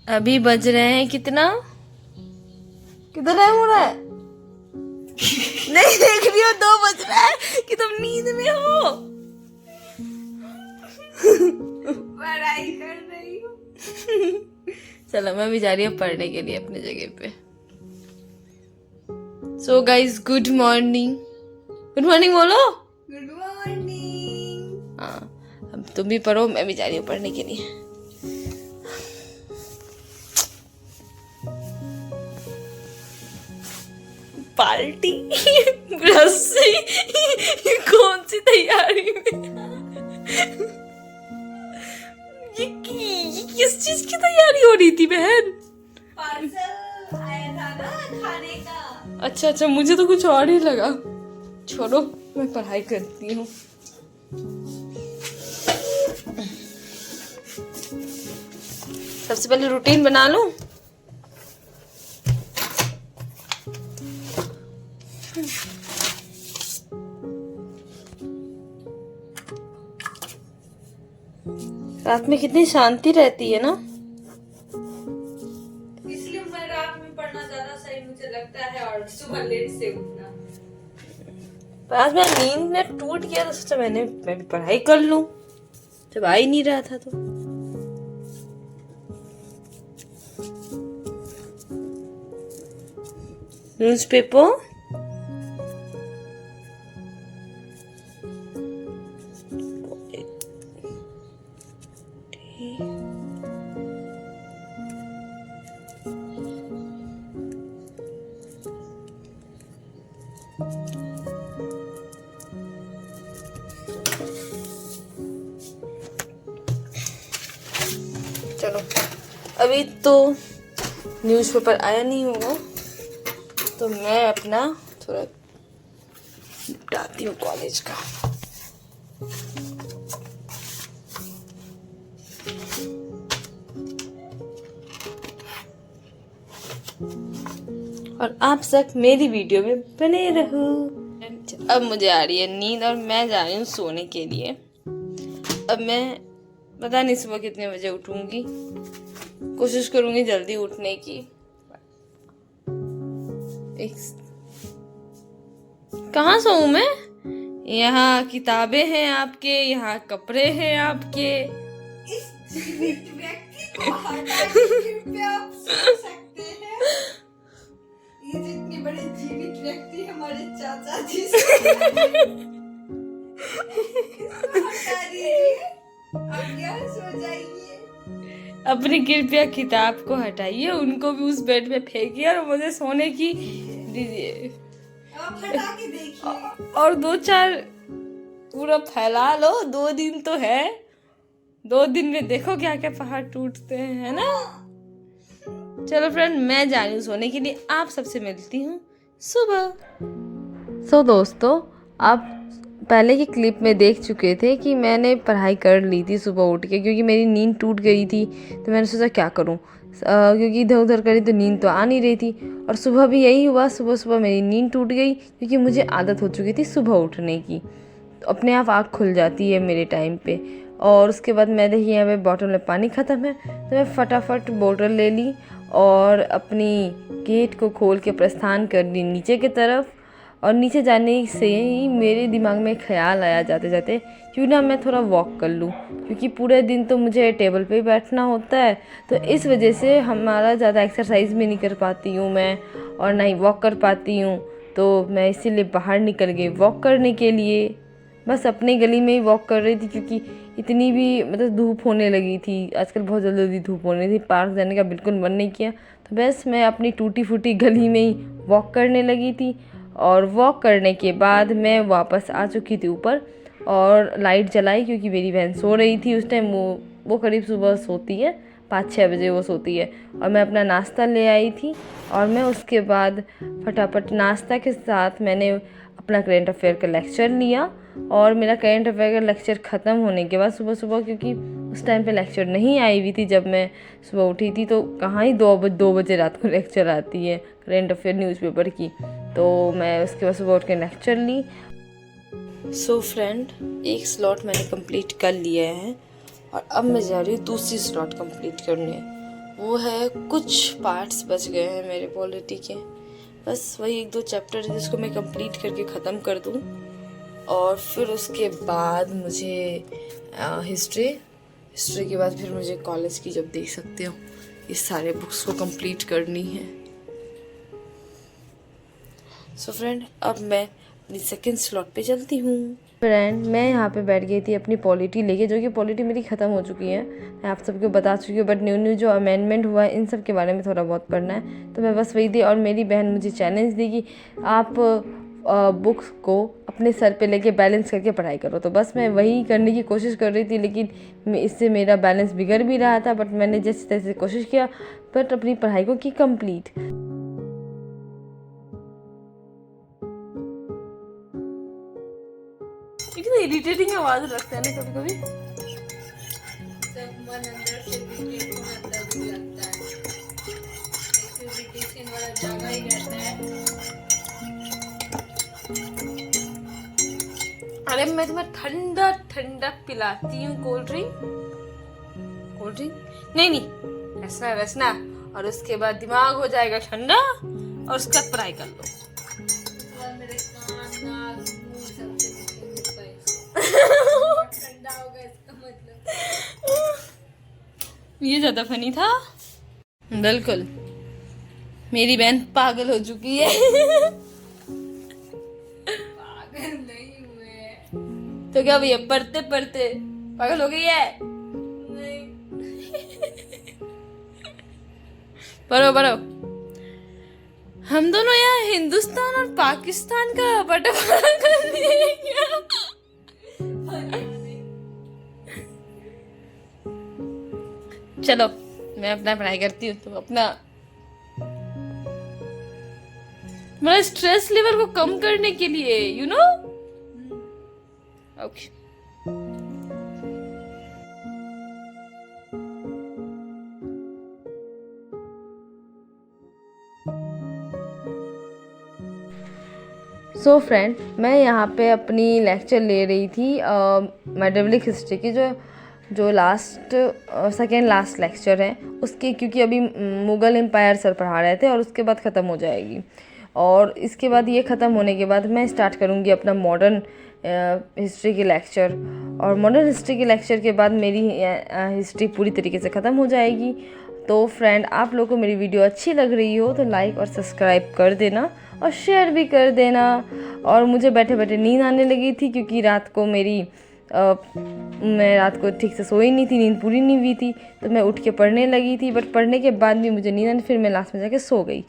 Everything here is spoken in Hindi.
अभी बज रहे हैं कितना, कितना टाइम हो रहा है? नहीं देख रही हो, 2 बज रहा है कि तुम नींद में हो। पढ़ाई कर रही हूँ। चलो मैं भी जा रही हूँ पढ़ने के लिए अपनी जगह पे। So guys good morning, good morning बोलो। Good morning. हाँ अब तुम भी पढ़ो, मैं भी जा रही हूँ पढ़ने के लिए। पार्टी रस्सी कौन सी तैयारी में? ये किस चीज की तैयारी हो रही थी बहन? पार्सल आया था ना खाने का। अच्छा अच्छा, मुझे तो कुछ और ही लगा। छोड़ो, मैं पढ़ाई करती हूँ। सबसे पहले रूटीन बना लूं। रात में कितनी शांति रहती है ना। इसलिए मैं रात में पढ़ना ज्यादा सही मुझे लगता है और सुबह लेट से उठना। पर आज मेरा नींद में टूट गया तो सोचा मैं भी पढ़ाई कर लूं, जब आ ही नहीं रहा था तो। न्यूज़पेपर चलो, अभी तो न्यूज़पेपर आया नहीं होगा तो मैं अपना थोड़ा निपटाती हूँ कॉलेज का। और आप सब मेरी वीडियो में बने रहो। अब मुझे आ रही है नींद और मैं जा रही हूँ सोने के लिए। अब मैं पता नहीं सुबह कितने बजे उठूंगी, कोशिश करूंगी जल्दी उठने की। कहाँ सोऊं मैं? यहाँ किताबें हैं आपके, यहाँ कपड़े हैं आपके। इस जीवित व्यक्ति को हटा के कृपया आप सो सकते हैं। ये जितने बड़े जीवित व्यक्ति हमारे चाचा जी से इसको हटा दीजिए। अब यहाँ सो जाइए। अपनी कृपया किताब को हटाइए, उनको भी उस बेड में फेंकिए और मुझे सोने की दीजिए। आप हटा के देखिए। और 2-4 पूरा फैला लो, 2 दिन तो है, 2 दिन में देखो क्या क्या पहाड़ टूटते हैं, है ना। चलो फ्रेंड, मैं जा रही हूँ सोने के लिए, आप सबसे मिलती हूँ सुबह। दोस्तों, आप पहले की क्लिप में देख चुके थे कि मैंने पढ़ाई कर ली थी सुबह उठ के, क्योंकि मेरी नींद टूट गई थी। तो मैंने सोचा क्या करूं, क्योंकि इधर उधर करी तो नींद तो आ नहीं रही थी। और सुबह भी यही हुआ, सुबह सुबह मेरी नींद टूट गई, क्योंकि मुझे आदत हो चुकी थी सुबह उठने की। तो अपने आप आँख खुल जाती है मेरे टाइम पे। और उसके बाद मैं देखिए यहाँ पे बॉटल में पानी ख़त्म है, तो मैं फटाफट बोतल ले ली और अपनी गेट को खोल के प्रस्थान कर दी नीचे की तरफ। और नीचे जाने से ही मेरे दिमाग में ख्याल आया जाते जाते, क्यों ना मैं थोड़ा वॉक कर लूँ, क्योंकि पूरे दिन तो मुझे टेबल पे ही बैठना होता है। तो इस वजह से हमारा ज़्यादा एक्सरसाइज भी नहीं कर पाती हूँ मैं, और ना ही वॉक कर पाती हूँ। तो मैं इसीलिए बाहर निकल गई वॉक करने के लिए। बस अपनी गली में ही वॉक कर रही थी, क्योंकि इतनी भी मतलब धूप होने लगी थी, आजकल बहुत जल्दी धूप होने थी, पार्क जाने का बिल्कुल मन नहीं किया। तो बस मैं अपनी टूटी फूटी गली में ही वॉक करने लगी थी। और वॉक करने के बाद मैं वापस आ चुकी थी ऊपर और लाइट जलाई, क्योंकि मेरी बहन सो रही थी उस टाइम। वो करीब सुबह सोती है, 5-6 बजे वो सोती है। और मैं अपना नाश्ता ले आई थी और मैं उसके बाद फटाफट नाश्ता के साथ मैंने अपना करेंट अफेयर का लेक्चर लिया। और मेरा करेंट अफेयर का लेक्चर ख़त्म होने के बाद सुबह सुबह, क्योंकि उस टाइम पे लेक्चर नहीं आई हुई थी जब मैं सुबह उठी थी, तो कहाँ ही 2 बजे रात को लेक्चर आती है करेंट अफेयर न्यूज़पेपर की। तो मैं उसके बाद सुबह उठ के लेक्चर ली। सो फ्रेंड, एक स्लॉट मैंने कंप्लीट कर लिया है और अब मैं जा रही हूँ दूसरी स्लॉट कंप्लीट करने। वो है कुछ पार्ट्स बच गए हैं मेरे पॉलिटी के, बस वही 1-2 चैप्टर है जिसको मैं कंप्लीट करके ख़त्म कर दूँ, और फिर उसके बाद मुझे हिस्ट्री के बाद फिर मुझे कॉलेज की, जब देख सकते हो, इस सारे बुक्स को कंप्लीट करनी है। सो फ्रेंड, अब मैं अपनी सेकंड स्लॉट पे चलती हूँ। फ्रेंड, मैं यहाँ पे बैठ गई थी अपनी पॉलिटी लेके, जो कि पॉलिटी मेरी ख़त्म हो चुकी है, मैं आप सबको बता चुकी हूँ, बट न्यू जो अमेंडमेंट हुआ है इन सब के बारे में थोड़ा बहुत पढ़ना है, तो मैं बस वही थी। और मेरी बहन मुझे चैलेंज दी कि आप बुक्स को अपने सर पे लेके बैलेंस करके पढ़ाई करो, तो बस मैं वही करने की कोशिश कर रही थी, लेकिन इससे मेरा बैलेंस बिगड़ भी रहा था, बट मैंने जैसे तैसे कोशिश किया, बट अपनी पढ़ाई को की कंप्लीट। इतनी इरिटेटिंग आवाज लगता है ना कभी कभी, जब मन अंदर से इरिटेट होना तभी लगता है, इरिटेशन वाला जगह ही रहता है। अरे मैं तुम्हें ठंडा ठंडा पिलाती हूँ कोल्ड ड्रिंक नहीं, रसना, और उसके बाद दिमाग हो जाएगा ठंडा, और उसके बाद पढ़ाई कर लो। मेरे कान, नाक, मुंह सबसे ठंडा हो गया, इसका मतलब ये ज्यादा फनी था। बिल्कुल, मेरी बहन पागल हो चुकी है। पागल नहीं हुए तो क्या भैया, पढ़ते पढ़ते पागल हो गई है? नहीं। पढ़ो। हम दोनों यहाँ हिंदुस्तान और पाकिस्तान का बंटवारा कर दिए क्या? चलो, मैं अपना पढ़ाई करती हूँ, तो अपना मेरा स्ट्रेस लेवल को कम करने के लिए, you know. Okay. So friend, मैं यहाँ पे अपनी लेक्चर ले रही थी मेडवलिक हिस्ट्री की, जो सेकेंड लास्ट लेक्चर है उसके, क्योंकि अभी मुग़ल एम्पायर सर पढ़ा रहे थे और उसके बाद ख़त्म हो जाएगी, और इसके बाद ये ख़त्म होने के बाद मैं स्टार्ट करूँगी अपना मॉडर्न हिस्ट्री के लेक्चर, और मॉडर्न हिस्ट्री के लेक्चर के बाद मेरी हिस्ट्री पूरी तरीके से ख़त्म हो जाएगी। तो फ्रेंड, आप लोगों को मेरी वीडियो अच्छी लग रही हो तो लाइक और सब्सक्राइब कर देना, और शेयर भी कर देना। और मुझे बैठे बैठे नींद आने लगी थी, क्योंकि रात को मैं रात को ठीक से सोई नहीं थी, नींद पूरी नहीं हुई थी, तो मैं उठ के पढ़ने लगी थी, बट पढ़ने के बाद भी मुझे नींद आई, फिर मैं लास्ट में जाके सो गई।